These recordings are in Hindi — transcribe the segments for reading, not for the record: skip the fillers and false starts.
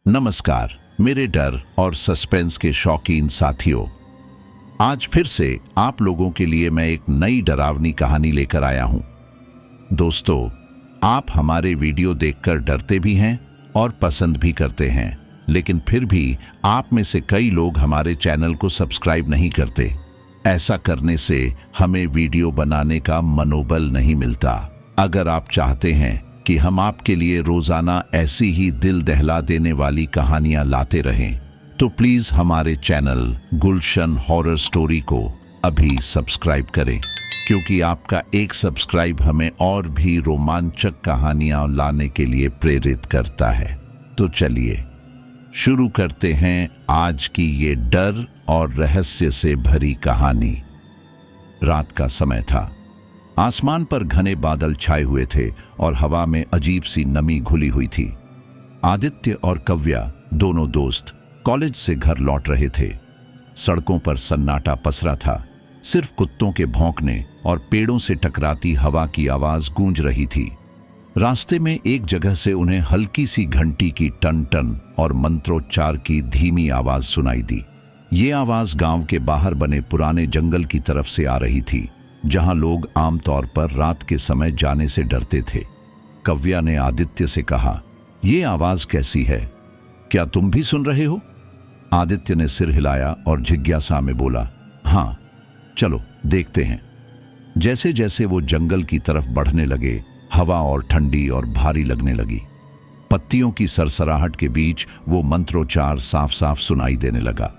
नमस्कार मेरे डर और सस्पेंस के शौकीन साथियों। आज फिर से आप लोगों के लिए मैं एक नई डरावनी कहानी लेकर आया हूं। दोस्तों, आप हमारे वीडियो देखकर डरते भी हैं और पसंद भी करते हैं, लेकिन फिर भी आप में से कई लोग हमारे चैनल को सब्सक्राइब नहीं करते। ऐसा करने से हमें वीडियो बनाने का मनोबल नहीं मिलता। अगर आप चाहते हैं कि हम आपके लिए रोजाना ऐसी ही दिल दहला देने वाली कहानियां लाते रहें, तो प्लीज हमारे चैनल गुलशन हॉरर स्टोरी को अभी सब्सक्राइब करें, क्योंकि आपका एक सब्सक्राइब हमें और भी रोमांचक कहानियां लाने के लिए प्रेरित करता है। तो चलिए शुरू करते हैं आज की ये डर और रहस्य से भरी कहानी। रात का समय था। आसमान पर घने बादल छाए हुए थे और हवा में अजीब सी नमी घुली हुई थी। आदित्य और कव्या, दोनों दोस्त, कॉलेज से घर लौट रहे थे। सड़कों पर सन्नाटा पसरा था। सिर्फ कुत्तों के भौंकने और पेड़ों से टकराती हवा की आवाज गूंज रही थी। रास्ते में एक जगह से उन्हें हल्की सी घंटी की टन टन और मंत्रोच्चार की धीमी आवाज सुनाई दी। ये आवाज गांव के बाहर बने पुराने जंगल की तरफ से आ रही थी, जहां लोग आमतौर पर रात के समय जाने से डरते थे। कव्या ने आदित्य से कहा, "ये आवाज कैसी है? क्या तुम भी सुन रहे हो?" आदित्य ने सिर हिलाया और जिज्ञासा में बोला, "हाँ, चलो देखते हैं।" जैसे जैसे वो जंगल की तरफ बढ़ने लगे, हवा और ठंडी और भारी लगने लगी। पत्तियों की सरसराहट के बीच वो मंत्रोच्चार साफ साफ सुनाई देने लगा।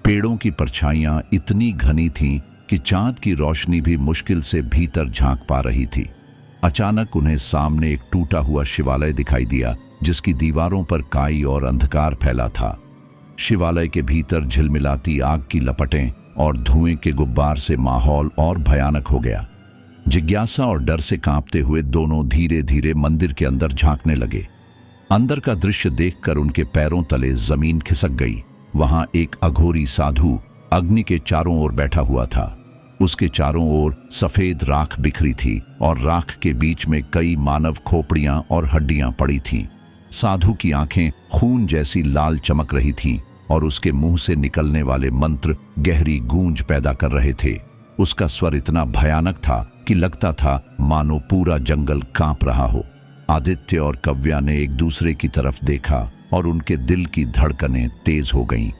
पेड़ों की परछाइयां इतनी घनी थीं कि चांद की रोशनी भी मुश्किल से भीतर झांक पा रही थी। अचानक उन्हें सामने एक टूटा हुआ शिवालय दिखाई दिया, जिसकी दीवारों पर काई और अंधकार फैला था। शिवालय के भीतर झिलमिलाती आग की लपटें और धुएं के गुब्बार से माहौल और भयानक हो गया। जिज्ञासा और डर से कांपते हुए दोनों धीरे धीरे मंदिर के अंदर झांकने लगे। अंदर का दृश्य देखकर उनके पैरों तले जमीन खिसक गई। वहां एक अघोरी साधु अग्नि के चारों ओर बैठा हुआ था। उसके चारों ओर सफेद राख बिखरी थी और राख के बीच में कई मानव खोपड़ियां और हड्डियां पड़ी थीं। साधु की आंखें खून जैसी लाल चमक रही थीं और उसके मुंह से निकलने वाले मंत्र गहरी गूंज पैदा कर रहे थे। उसका स्वर इतना भयानक था कि लगता था मानो पूरा जंगल कांप रहा हो। आदित्य और कव्या ने एक दूसरे की तरफ देखा और उनके दिल की धड़कनें तेज हो गईं।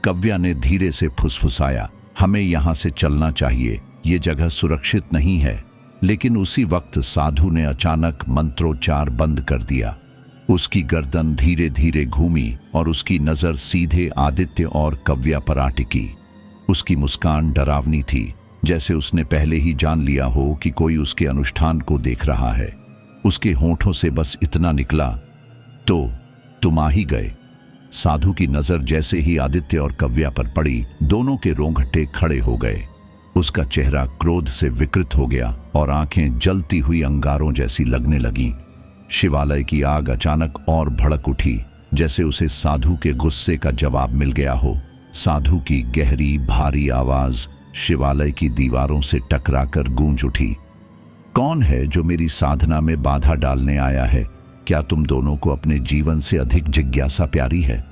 कव्या ने धीरे से फुसफुसाया, "हमें यहां से चलना चाहिए, ये जगह सुरक्षित नहीं है।" लेकिन उसी वक्त साधु ने अचानक मंत्रोच्चार बंद कर दिया। उसकी गर्दन धीरे धीरे घूमी और उसकी नजर सीधे आदित्य और कव्या पर आ टिकी। उसकी मुस्कान डरावनी थी, जैसे उसने पहले ही जान लिया हो कि कोई उसके अनुष्ठान को देख रहा है। उसके होठों से बस इतना निकला, "तो तुम आ ही गए।" साधु की नजर जैसे ही आदित्य और कव्या पर पड़ी, दोनों के रोंगटे खड़े हो गए। उसका चेहरा क्रोध से विकृत हो गया और आंखें जलती हुई अंगारों जैसी लगने लगीं। शिवालय की आग अचानक और भड़क उठी, जैसे उसे साधु के गुस्से का जवाब मिल गया हो। साधु की गहरी भारी आवाज शिवालय की दीवारों से टकराकर गूंज उठी, "कौन है जो मेरी साधना में बाधा डालने आया है? क्या तुम दोनों को अपने जीवन से अधिक जिज्ञासा प्यारी है?"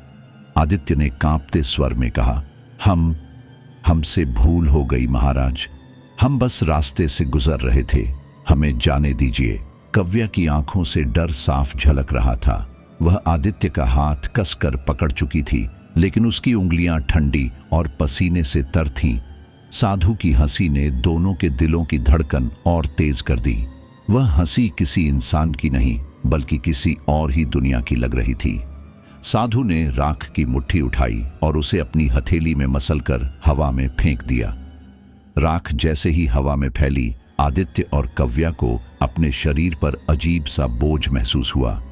आदित्य ने कांपते स्वर में कहा, हमसे भूल हो गई महाराज। हम बस रास्ते से गुजर रहे थे, हमें जाने दीजिए।" कव्या की आंखों से डर साफ झलक रहा था। वह आदित्य का हाथ कसकर पकड़ चुकी थी, लेकिन उसकी उंगलियां ठंडी और पसीने से तर थीं। साधु की हंसी ने दोनों के दिलों की धड़कन और तेज कर दी। वह हंसी किसी इंसान की नहीं, बल्कि किसी और ही दुनिया की लग रही थी। साधु ने राख की मुट्ठी उठाई और उसे अपनी हथेली में मसलकर हवा में फेंक दिया। राख जैसे ही हवा में फैली, आदित्य और कव्या को अपने शरीर पर अजीब सा बोझ महसूस हुआ।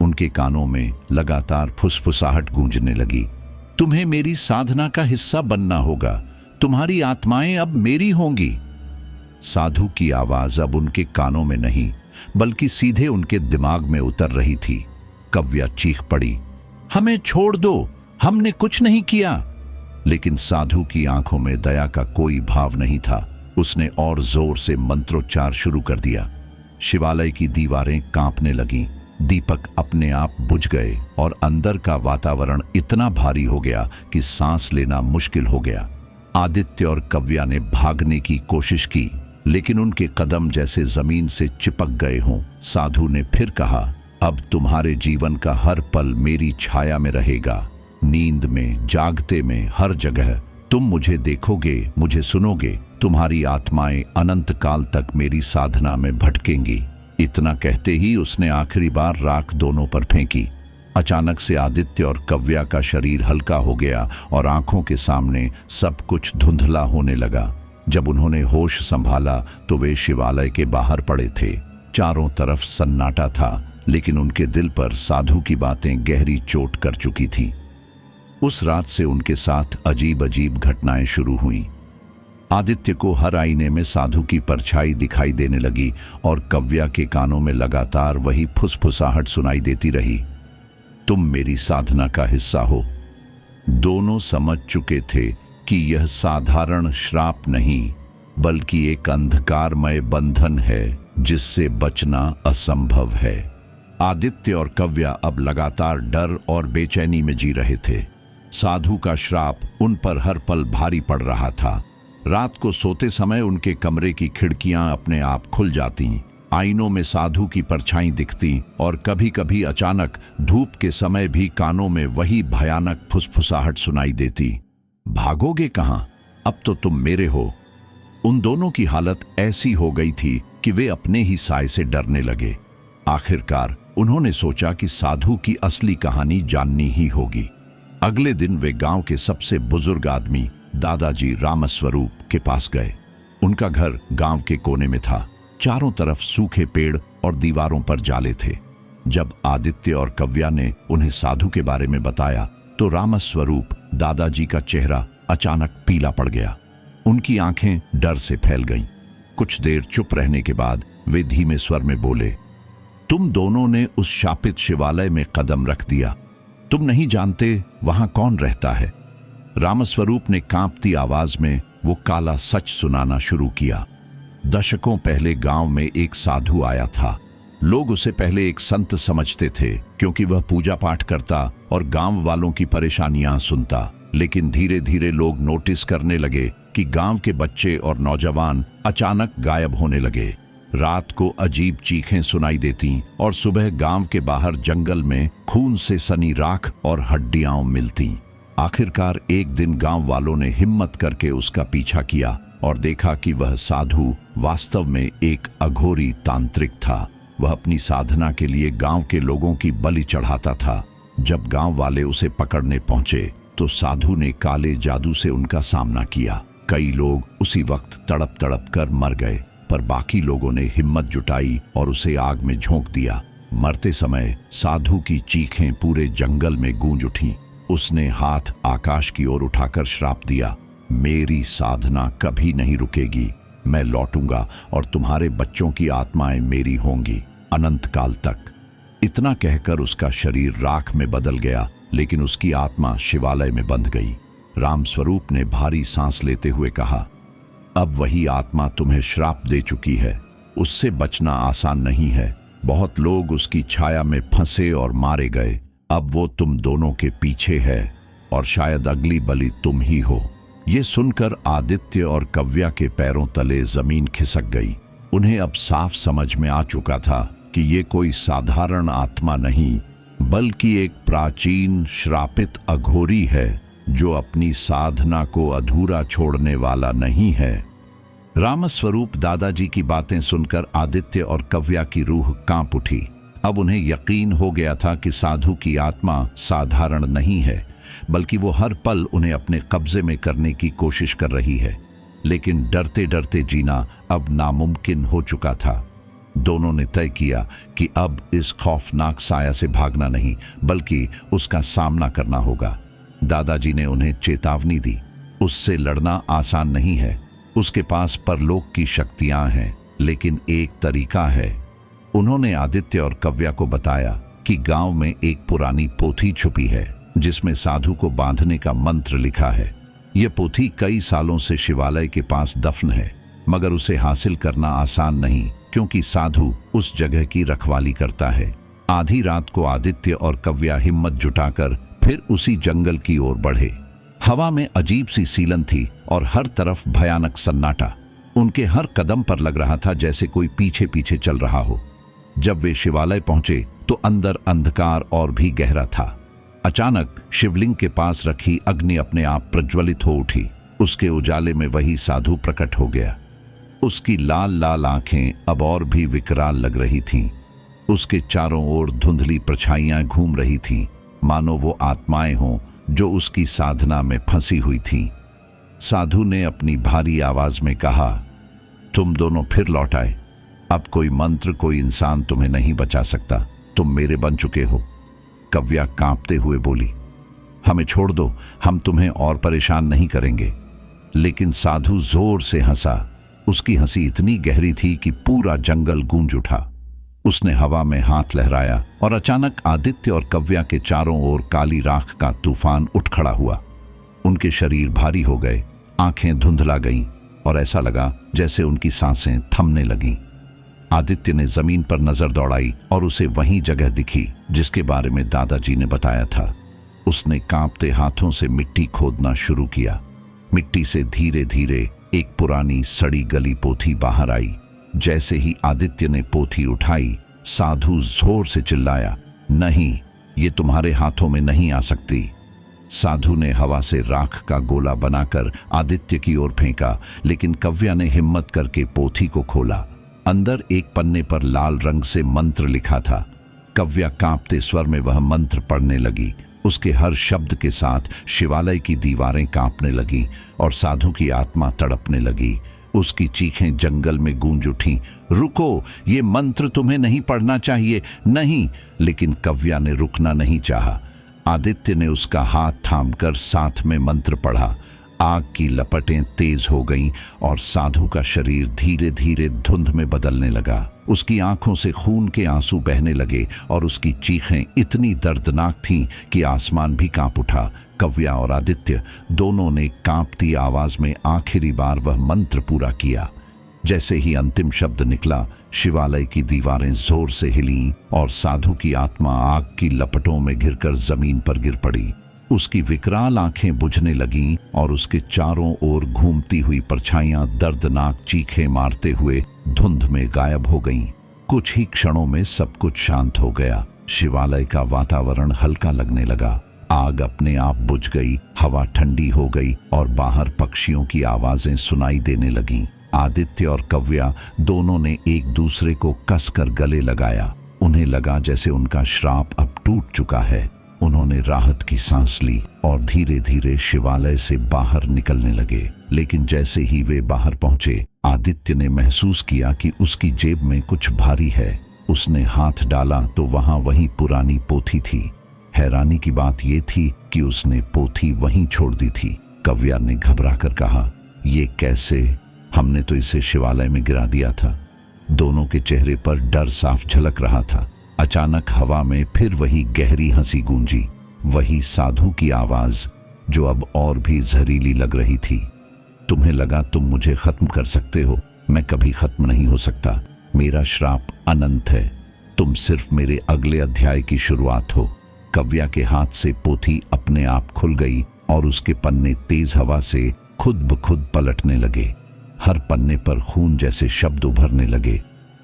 उनके कानों में लगातार फुसफुसाहट गूंजने लगी, "तुम्हें मेरी साधना का हिस्सा बनना होगा, तुम्हारी आत्माएं अब मेरी होंगी।" साधु की आवाज अब उनके कानों में नहीं, बल्कि सीधे उनके दिमाग में उतर रही थी। कव्या चीख पड़ी, "हमें छोड़ दो, हमने कुछ नहीं किया।" लेकिन साधु की आंखों में दया का कोई भाव नहीं था। उसने और जोर से मंत्रोच्चार शुरू कर दिया। शिवालय की दीवारें कांपने लगीं दीपक अपने आप बुझ गए और अंदर का वातावरण इतना भारी हो गया कि सांस लेना मुश्किल हो गया। आदित्य और कव्या ने भागने की कोशिश की, लेकिन उनके कदम जैसे जमीन से चिपक गए हों। साधु ने फिर कहा, अब तुम्हारे जीवन का हर पल मेरी छाया में रहेगा। नींद में, जागते में, हर जगह तुम मुझे देखोगे, मुझे सुनोगे। तुम्हारी आत्माएं अनंत काल तक मेरी साधना में भटकेंगी। इतना कहते ही उसने आखिरी बार राख दोनों पर फेंकी। अचानक से आदित्य और कव्या का शरीर हल्का हो गया और आंखों के सामने सब कुछ धुंधला होने लगा। जब उन्होंने होश संभाला तो वे शिवालय के बाहर पड़े थे। चारों तरफ सन्नाटा था, लेकिन उनके दिल पर साधु की बातें गहरी चोट कर चुकी थी। उस रात से उनके साथ अजीब अजीब घटनाएं शुरू हुईं। आदित्य को हर आईने में साधु की परछाई दिखाई देने लगी और कव्या के कानों में लगातार वही फुसफुसाहट सुनाई देती रही, तुम मेरी साधना का हिस्सा हो। दोनों समझ चुके थे कि यह साधारण श्राप नहीं, बल्कि एक अंधकारमय बंधन है जिससे बचना असंभव है। आदित्य और कव्या अब लगातार डर और बेचैनी में जी रहे थे। साधु का श्राप उन पर हर पल भारी पड़ रहा था। रात को सोते समय उनके कमरे की खिड़कियां अपने आप खुल जाती, आईनों में साधु की परछाई दिखती और कभी कभी अचानक धूप के समय भी कानों में वही भयानक फुसफुसाहट सुनाई देती, भागोगे कहां, अब तो तुम मेरे हो। उन दोनों की हालत ऐसी हो गई थी कि वे अपने ही साय से डरने लगे। आखिरकार उन्होंने सोचा कि साधु की असली कहानी जाननी ही होगी। अगले दिन वे गांव के सबसे बुजुर्ग आदमी दादाजी रामस्वरूप के पास गए। उनका घर गांव के कोने में था। चारों तरफ सूखे पेड़ और दीवारों पर जाले थे। जब आदित्य और कव्या ने उन्हें साधु के बारे में बताया तो रामस्वरूप दादाजी का चेहरा अचानक पीला पड़ गया। उनकी आंखें डर से फैल गईं। कुछ देर चुप रहने के बाद वे धीमे स्वर में बोले, तुम दोनों ने उस शापित शिवालय में कदम रख दिया। तुम नहीं जानते वहां कौन रहता है। रामस्वरूप ने कांपती आवाज में वो काला सच सुनाना शुरू किया। दशकों पहले गांव में एक साधु आया था। लोग उसे पहले एक संत समझते थे क्योंकि वह पूजा पाठ करता और गांव वालों की परेशानियां सुनता। लेकिन धीरे धीरे लोग नोटिस करने लगे कि गांव के बच्चे और नौजवान अचानक गायब होने लगे। रात को अजीब चीखें सुनाई देती और सुबह गांव के बाहर जंगल में खून से सनी राख और हड्डियां मिलती। आखिरकार एक दिन गांव वालों ने हिम्मत करके उसका पीछा किया और देखा कि वह साधु वास्तव में एक अघोरी तांत्रिक था। वह अपनी साधना के लिए गांव के लोगों की बलि चढ़ाता था। जब गांव वाले उसे पकड़ने पहुंचे तो साधु ने काले जादू से उनका सामना किया। कई लोग उसी वक्त तड़प तड़प कर मर गए, पर बाकी लोगों ने हिम्मत जुटाई और उसे आग में झोंक दिया। मरते समय साधु की चीखें पूरे जंगल में गूंज उठीं। उसने हाथ आकाश की ओर उठाकर श्राप दिया, मेरी साधना कभी नहीं रुकेगी। मैं लौटूंगा और तुम्हारे बच्चों की आत्माएं मेरी होंगी अनंत काल तक। इतना कहकर उसका शरीर राख में बदल गया, लेकिन उसकी आत्मा शिवालय में बंध गई। रामस्वरूप ने भारी सांस लेते हुए कहा, अब वही आत्मा तुम्हें श्राप दे चुकी है। उससे बचना आसान नहीं है। बहुत लोग उसकी छाया में फंसे और मारे गए। अब वो तुम दोनों के पीछे है और शायद अगली बलि तुम ही हो। ये सुनकर आदित्य और कव्या के पैरों तले जमीन खिसक गई। उन्हें अब साफ समझ में आ चुका था कि ये कोई साधारण आत्मा नहीं, बल्कि एक प्राचीन श्रापित अघोरी है जो अपनी साधना को अधूरा छोड़ने वाला नहीं है। रामस्वरूप दादाजी की बातें सुनकर आदित्य और कव्या की रूह कांप उठी। अब उन्हें यकीन हो गया था कि साधु की आत्मा साधारण नहीं है, बल्कि वो हर पल उन्हें अपने कब्जे में करने की कोशिश कर रही है। लेकिन डरते डरते जीना अब नामुमकिन हो चुका था। दोनों ने तय किया कि अब इस खौफनाक साया से भागना नहीं, बल्कि उसका सामना करना होगा। दादाजी ने उन्हें चेतावनी दी, उससे लड़ना आसान नहीं है। उसके पास परलोक की शक्तियां हैं, लेकिन एक तरीका है। उन्होंने आदित्य और कव्या को बताया कि गांव में एक पुरानी पोथी छुपी है जिसमें साधु को बांधने का मंत्र लिखा है। यह पोथी कई सालों से शिवालय के पास दफन है, मगर उसे हासिल करना आसान नहीं, क्योंकि साधु उस जगह की रखवाली करता है। आधी रात को आदित्य और कव्या हिम्मत जुटाकर फिर उसी जंगल की ओर बढ़े। हवा में अजीब सी सीलन थी और हर तरफ भयानक सन्नाटा। उनके हर कदम पर लग रहा था जैसे कोई पीछे पीछे चल रहा हो। जब वे शिवालय पहुंचे तो अंदर अंधकार और भी गहरा था। अचानक शिवलिंग के पास रखी अग्नि अपने आप प्रज्वलित हो उठी। उसके उजाले में वही साधु प्रकट हो गया। उसकी लाल लाल आंखें अब और भी विकराल लग रही थीं। उसके चारों ओर धुंधली परछाइयां घूम रही थीं, मानो वो आत्माएं हों जो उसकी साधना में फंसी हुई थीं। साधु ने अपनी भारी आवाज में कहा, तुम दोनों फिर लौट आए। अब कोई मंत्र, कोई इंसान तुम्हें नहीं बचा सकता। तुम मेरे बन चुके हो। कव्या कांपते हुए बोली, हमें छोड़ दो, हम तुम्हें और परेशान नहीं करेंगे। लेकिन साधु जोर से हंसा। उसकी हंसी इतनी गहरी थी कि पूरा जंगल गूंज उठा। उसने हवा में हाथ लहराया और अचानक आदित्य और कव्या के चारों ओर काली राख का तूफान उठ खड़ा हुआ। उनके शरीर भारी हो गए, आंखें धुंधला गईं और ऐसा लगा जैसे उनकी सांसें थमने लगीं। आदित्य ने जमीन पर नजर दौड़ाई और उसे वही जगह दिखी जिसके बारे में दादाजी ने बताया था। उसने कांपते हाथों से मिट्टी खोदना शुरू किया। मिट्टी से धीरे धीरे एक पुरानी सड़ी गली पोथी बाहर आई। जैसे ही आदित्य ने पोथी उठाई, साधु जोर से चिल्लाया, नहीं, ये तुम्हारे हाथों में नहीं आ सकती। साधु ने हवा से राख का गोला बनाकर आदित्य की ओर फेंका, लेकिन कव्या ने हिम्मत करके पोथी को खोला। अंदर एक पन्ने पर लाल रंग से मंत्र लिखा था। कव्या कांपते स्वर में वह मंत्र पढ़ने लगी। उसके हर शब्द के साथ शिवालय की दीवारें कांपने लगी और साधु की आत्मा तड़पने लगी। उसकी चीखें जंगल में गूंज उठीं, रुको, ये मंत्र तुम्हें नहीं पढ़ना चाहिए, नहीं। लेकिन कव्या ने रुकना नहीं चाहा। आदित्य ने उसका हाथ थामकर साथ में मंत्र पढ़ा। आग की लपटें तेज हो गईं और साधु का शरीर धीरे धीरे धुंध में बदलने लगा। उसकी आंखों से खून के आंसू बहने लगे और उसकी चीखें इतनी दर्दनाक थीं कि आसमान भी कांप उठा। कव्या और आदित्य दोनों ने कांपती आवाज में आखिरी बार वह मंत्र पूरा किया। जैसे ही अंतिम शब्द निकला, शिवालय की दीवारें जोर से हिलीं और साधु की आत्मा आग की लपटों में घिरकर जमीन पर गिर पड़ी। उसकी विकराल आंखें बुझने लगीं और उसके चारों ओर घूमती हुई परछाइयां दर्दनाक चीखें मारते हुए धुंध में गायब हो गईं। कुछ ही क्षणों में सब कुछ शांत हो गया। शिवालय का वातावरण हल्का लगने लगा। आग अपने आप बुझ गई, हवा ठंडी हो गई और बाहर पक्षियों की आवाजें सुनाई देने लगीं। आदित्य और कव्या दोनों ने एक दूसरे को कसकर गले लगाया। उन्हें लगा जैसे उनका श्राप अब टूट चुका है। उन्होंने राहत की सांस ली और धीरे धीरे शिवालय से बाहर निकलने लगे। लेकिन जैसे ही वे बाहर पहुंचे, आदित्य ने महसूस किया कि उसकी जेब में कुछ भारी है। उसने हाथ डाला तो वहां वही पुरानी पोथी थी। हैरानी की बात यह थी कि उसने पोथी वहीं छोड़ दी थी। कव्या ने घबराकर कहा, ये कैसे? हमने तो इसे शिवालय में गिरा दिया था। दोनों के चेहरे पर डर साफ झलक रहा था। अचानक हवा में फिर वही गहरी हंसी गूंजी, वही साधु की आवाज जो अब और भी जहरीली लग रही थी। तुम्हें लगा तुम मुझे खत्म कर सकते हो, मैं कभी खत्म नहीं हो सकता। मेरा श्राप अनंत है। तुम सिर्फ मेरे अगले अध्याय की शुरुआत हो। कव्या के हाथ से पोथी अपने आप खुल गई और उसके पन्ने तेज हवा से खुद ब खुद पलटने लगे। हर पन्ने पर खून जैसे शब्द उभरने लगे,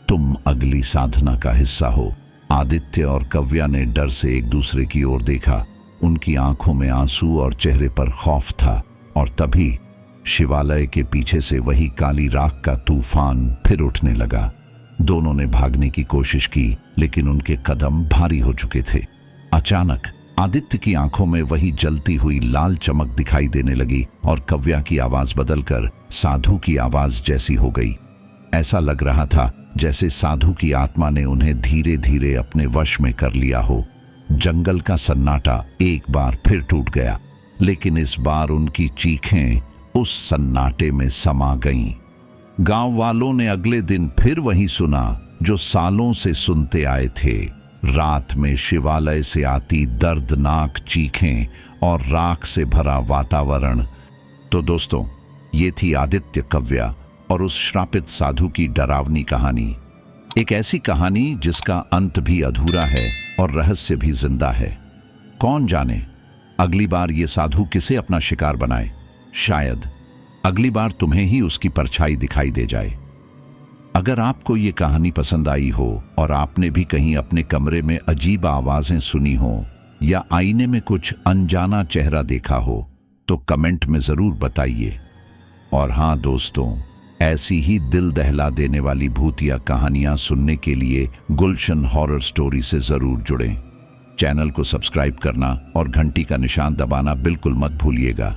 तुम अगली साधना का हिस्सा हो। आदित्य और कव्या ने डर से एक दूसरे की ओर देखा। उनकी आंखों में आंसू और चेहरे पर खौफ था। और तभी शिवालय के पीछे से वही काली राख का तूफान फिर उठने लगा। दोनों ने भागने की कोशिश की, लेकिन उनके कदम भारी हो चुके थे। अचानक आदित्य की आंखों में वही जलती हुई लाल चमक दिखाई देने लगी और कव्या की आवाज बदलकर साधु की आवाज जैसी हो गई। ऐसा लग रहा था जैसे साधु की आत्मा ने उन्हें धीरे धीरे अपने वश में कर लिया हो। जंगल का सन्नाटा एक बार फिर टूट गया, लेकिन इस बार उनकी चीखें उस सन्नाटे में समा गईं। गांव वालों ने अगले दिन फिर वही सुना जो सालों से सुनते आए थे। रात में शिवालय से आती दर्दनाक चीखें और राख से भरा वातावरण। तो दोस्तों, ये थी आदित्य, कव्या और उस श्रापित साधु की डरावनी कहानी। एक ऐसी कहानी जिसका अंत भी अधूरा है और रहस्य भी जिंदा है। कौन जाने अगली बार ये साधु किसे अपना शिकार बनाए। शायद अगली बार तुम्हें ही उसकी परछाई दिखाई दे जाए। अगर आपको ये कहानी पसंद आई हो और आपने भी कहीं अपने कमरे में अजीब आवाजें सुनी हो या आईने में कुछ अनजाना चेहरा देखा हो तो कमेंट में जरूर बताइए। और हाँ दोस्तों, ऐसी ही दिल दहला देने वाली भूतिया कहानियां सुनने के लिए गुलशन हॉरर स्टोरी से जरूर जुड़ें। चैनल को सब्सक्राइब करना और घंटी का निशान दबाना बिल्कुल मत भूलिएगा।